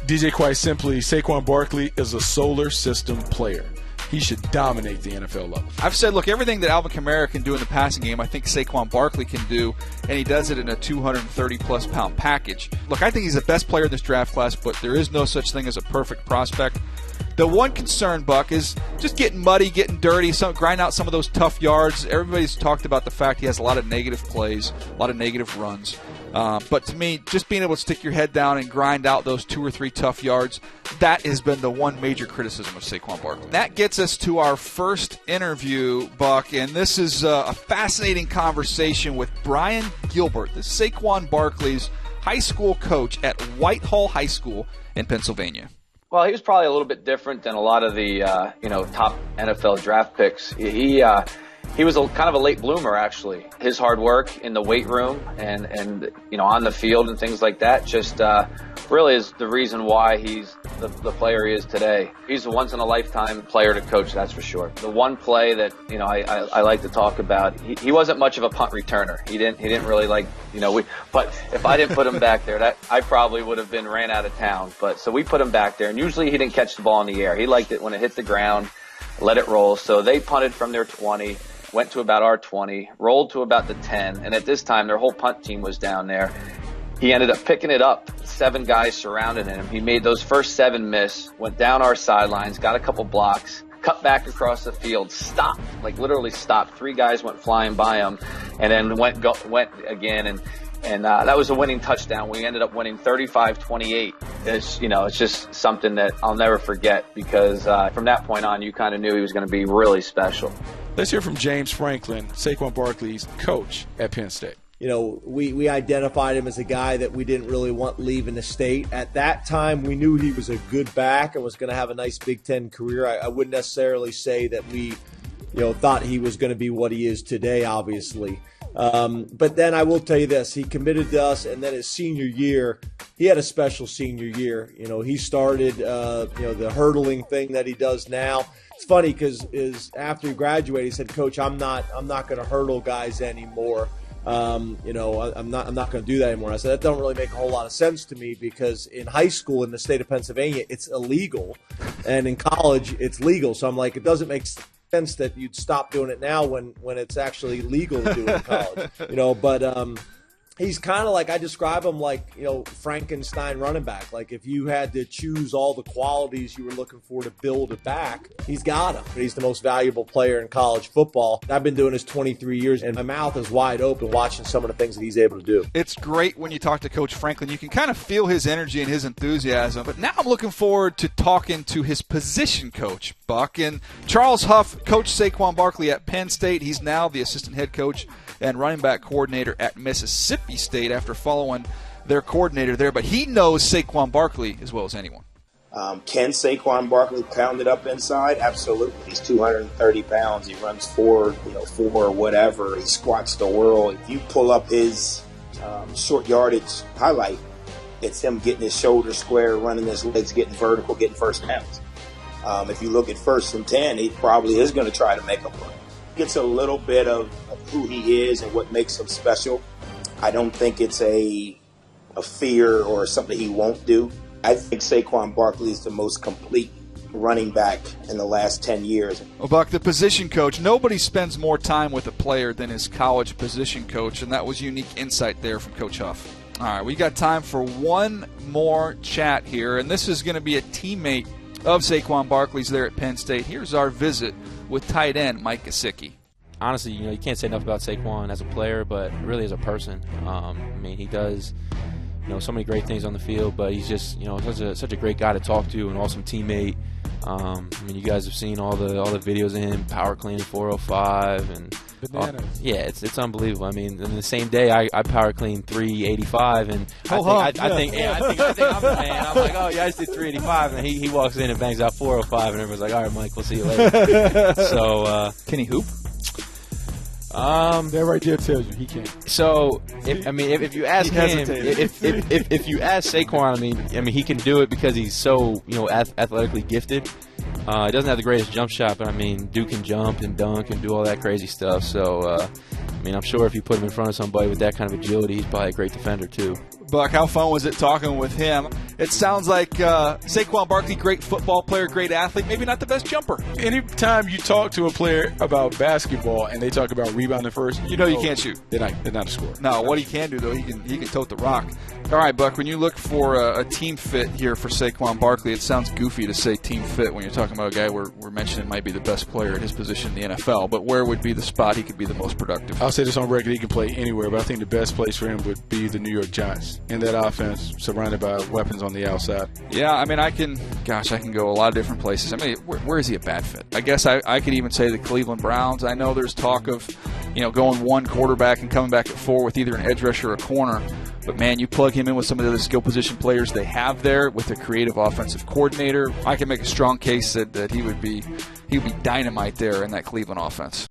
DJ, quite simply, Saquon Barkley is a solar system player. He should dominate the NFL level. I've said, look, everything that Alvin Kamara can do in the passing game, I think Saquon Barkley can do, and he does it in a 230-plus pound package. Look, I think he's the best player in this draft class, but there is no such thing as a perfect prospect. The one concern, Buck, is just getting muddy, getting dirty, grind out some of those tough yards. Everybody's talked about the fact he has a lot of negative plays, a lot of negative runs. But to me, just being able to stick your head down and grind out those 2 or 3 tough yards, that has been the one major criticism of Saquon Barkley. That gets us to our first interview, Buck, and this is a fascinating conversation with Brian Gilbert, the Saquon Barkley's high school coach at Whitehall High School in Pennsylvania. Well, he was probably a little bit different than a lot of the top NFL draft picks. He was kind of a late bloomer, actually. His hard work in the weight room and on the field and things like that just really is the reason why he's the player he is today. He's a once-in-a-lifetime player to coach, that's for sure. The one play that I like to talk about, he wasn't much of a punt returner. He didn't really like but if I didn't put him back there, that I probably would have been ran out of town. But so we put him back there, and usually he didn't catch the ball in the air. He liked it when it hit the ground, let it roll. So they punted from their 20. Went to about our 20, rolled to about the 10, and at this time their whole punt team was down there. He ended up picking it up. 7 guys surrounded him. He made those first 7 miss, went down our sidelines, got a couple blocks, cut back across the field, stopped, like literally stopped. 3 guys went flying by him, and then went again, and that was a winning touchdown. We ended up winning 35-28. It's just something that I'll never forget because from that point on, you kind of knew he was going to be really special. Let's hear from James Franklin, Saquon Barkley's coach at Penn State. We identified him as a guy that we didn't really want leaving the state. At that time, we knew he was a good back and was going to have a nice Big Ten career. I wouldn't necessarily say that we, thought he was going to be what he is today, obviously. But then I will tell you this, he committed to us, and then his senior year, he had a special senior year. He started, the hurdling thing that he does now. It's funny because after he graduated, he said, "Coach, I'm not going to hurdle guys anymore. I'm not going to do that anymore." I said, "That don't really make a whole lot of sense to me because in high school in the state of Pennsylvania, it's illegal, and in college, it's legal." So I'm like, it doesn't make sense that you'd stop doing it now when it's actually legal to do it in college, But he's kind of like, I describe him like, Frankenstein running back. Like if you had to choose all the qualities you were looking for to build a back, he's got them. He's the most valuable player in college football. I've been doing this 23 years, and my mouth is wide open watching some of the things that he's able to do. It's great when you talk to Coach Franklin. You can kind of feel his energy and his enthusiasm. But now I'm looking forward to talking to his position coach, Buck. And Charles Huff coached Saquon Barkley at Penn State. He's now the assistant head coach and running back coordinator at Mississippi State after following their coordinator there. But he knows Saquon Barkley as well as anyone. Can Saquon Barkley pound it up inside? Absolutely. He's 230 pounds. He runs 4 or whatever. He squats the world. If you pull up his short yardage highlight, it's him getting his shoulders square, running his legs, getting vertical, getting first downs. If you look at 1st and 10, he probably is going to try to make a play. Gets a little bit of who he is and what makes him special. I don't think it's a fear or something he won't do. I think Saquon Barkley is the most complete running back in the last 10 years. Well, Buck, the position coach, nobody spends more time with a player than his college position coach, and that was unique insight there from Coach Huff. All right, we got time for one more chat here, and this is going to be a teammate of Saquon Barkley's there at Penn State. Here's our visit with tight end Mike Gesicki. Honestly, you can't say enough about Saquon as a player, but really as a person. He does, so many great things on the field, but he's just, such a great guy to talk to, an awesome teammate. You guys have seen all the videos of him power cleaning 405 and it's unbelievable. In the same day I power cleaned 385, and I think I'm the man. I'm like, oh yeah, I just did 385, and he walks in and bangs out 405, and everyone's like, all right, Mike, we'll see you later. So can he hoop? That right there tells you he can't. So if you ask him, if you ask Saquon, he can do it because he's so athletically gifted. He doesn't have the greatest jump shot, but Duke can jump and dunk and do all that crazy stuff. So I'm sure if you put him in front of somebody with that kind of agility, he's probably a great defender too. Buck, how fun was it talking with him? It sounds like Saquon Barkley, great football player, great athlete, maybe not the best jumper. Anytime you talk to a player about basketball and they talk about rebounding first, you know you can't shoot. They're not a scorer. No, what he can do, though, he can tote the rock. All right, Buck, when you look for a team fit here for Saquon Barkley, it sounds goofy to say team fit when you're talking about a guy we're mentioning might be the best player at his position in the NFL, but where would be the spot he could be the most productive? I'll say this on record, he can play anywhere, but I think the best place for him would be the New York Giants in that offense surrounded by weapons on the outside. Yeah, I mean, I can go a lot of different places. I mean, where is he a bad fit? I guess I could even say the Cleveland Browns. I know there's talk of, going one quarterback and coming back at 4 with either an edge rusher or a corner. But, man, you plug him in with some of the other skill position players they have there with a creative offensive coordinator. I can make a strong case that he would be dynamite there in that Cleveland offense.